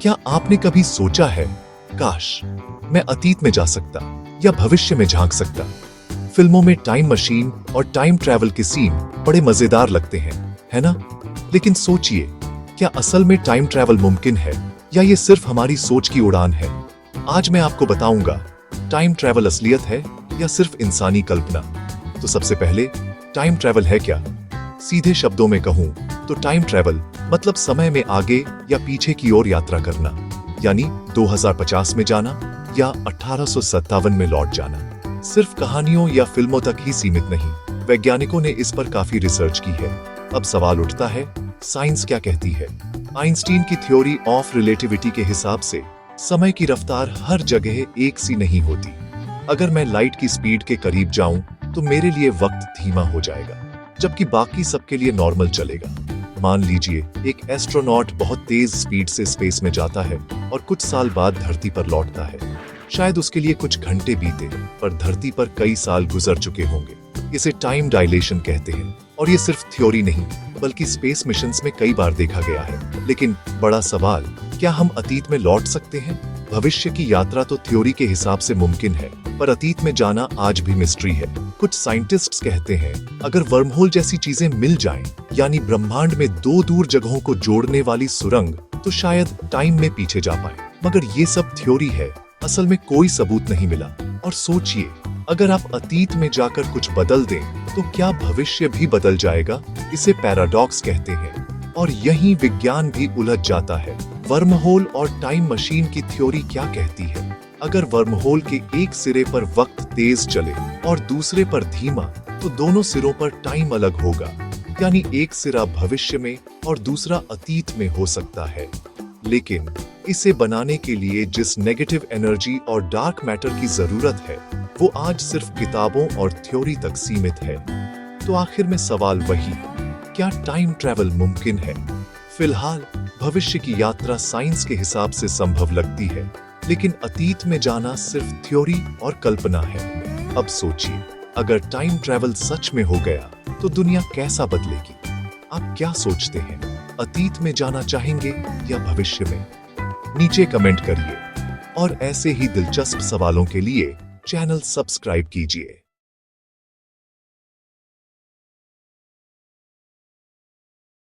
क्या आपने कभी सोचा है, काश मैं अतीत में जा सकता या भविष्य में झांक सकता? फिल्मों में टाइम मशीन और टाइम ट्रैवल के सीन बड़े मजेदार लगते हैं, है ना? लेकिन सोचिए, क्या असल में टाइम ट्रैवल मुमकिन है या ये सिर्फ हमारी सोच की उड़ान है? आज मैं आपको बताऊंगा, टाइम ट्रैवल असलियत है या सिर्फ इंसानी कल्पना। तो सबसे पहले, टाइम ट्रैवल है क्या? सीधे शब्दों में कहूं तो टाइम ट्रैवल मतलब समय में आगे या पीछे की ओर यात्रा करना, यानी 2050 में जाना या 1857 में लौट जाना। सिर्फ कहानियों या फिल्मों तक ही सीमित नहीं, वैज्ञानिकों ने इस पर काफी रिसर्च की है। अब सवाल उठता है, साइंस क्या कहती है? आइंस्टीन की थ्योरी ऑफ रिलेटिविटी के हिसाब से समय की रफ्तार हर जगह एक सी नहीं होती। अगर मैं लाइट की स्पीड के करीब जाऊं तो मेरे लिए वक्त धीमा हो जाएगा, जबकि बाकी सबके लिए नॉर्मल चलेगा। मान लीजिए एक एस्ट्रोनॉट बहुत तेज स्पीड से स्पेस में जाता है और कुछ साल बाद धरती पर लौटता है। शायद उसके लिए कुछ घंटे बीते, पर धरती पर कई साल गुजर चुके होंगे। इसे टाइम डायलेशन कहते हैं और ये सिर्फ थ्योरी नहीं, बल्कि स्पेस मिशंस में कई बार देखा गया है। लेकिन बड़ा सवाल, क्या हम अतीत में लौट सकते हैं? भविष्य की यात्रा तो थ्योरी के हिसाब से मुमकिन है, पर अतीत में जाना आज भी मिस्ट्री है। कुछ साइंटिस्ट्स कहते हैं, अगर वर्महोल जैसी चीजें मिल जाएं, यानी ब्रह्मांड में दो दूर जगहों को जोड़ने वाली सुरंग, तो शायद टाइम में पीछे जा पाए। मगर ये सब थ्योरी है, असल में कोई सबूत नहीं मिला। और सोचिए, अगर आप अतीत में जाकर कुछ बदल दें, तो क्या भविष्य भी बदल जाएगा? इसे पैराडॉक्स कहते हैं और यहीं विज्ञान भी उलझ जाता है। वर्महोल और टाइम मशीन की थ्योरी क्या कहती है? अगर वर्महोल के एक सिरे पर वक्त तेज चले और दूसरे पर धीमा, तो दोनों सिरों पर टाइम अलग होगा, यानी एक सिरा भविष्य में और दूसरा अतीत में हो सकता है। लेकिन इसे बनाने के लिए जिस नेगेटिव एनर्जी और डार्क मैटर की जरूरत है, वो आज सिर्फ किताबों और थ्योरी तक सीमित है। तो आखिर में सवाल वही, क्या टाइम ट्रैवल मुमकिन है? फिलहाल भविष्य की यात्रा साइंस के हिसाब से संभव लगती है, लेकिन अतीत में जाना सिर्फ थ्योरी और कल्पना है। अब सोचिए, अगर टाइम ट्रैवल सच में हो गया तो दुनिया कैसा बदलेगी? आप क्या सोचते हैं? अतीत में जाना चाहेंगे या भविष्य में? नीचे कमेंट करिए और ऐसे ही दिलचस्प सवालों के लिए चैनल सब्सक्राइब कीजिए।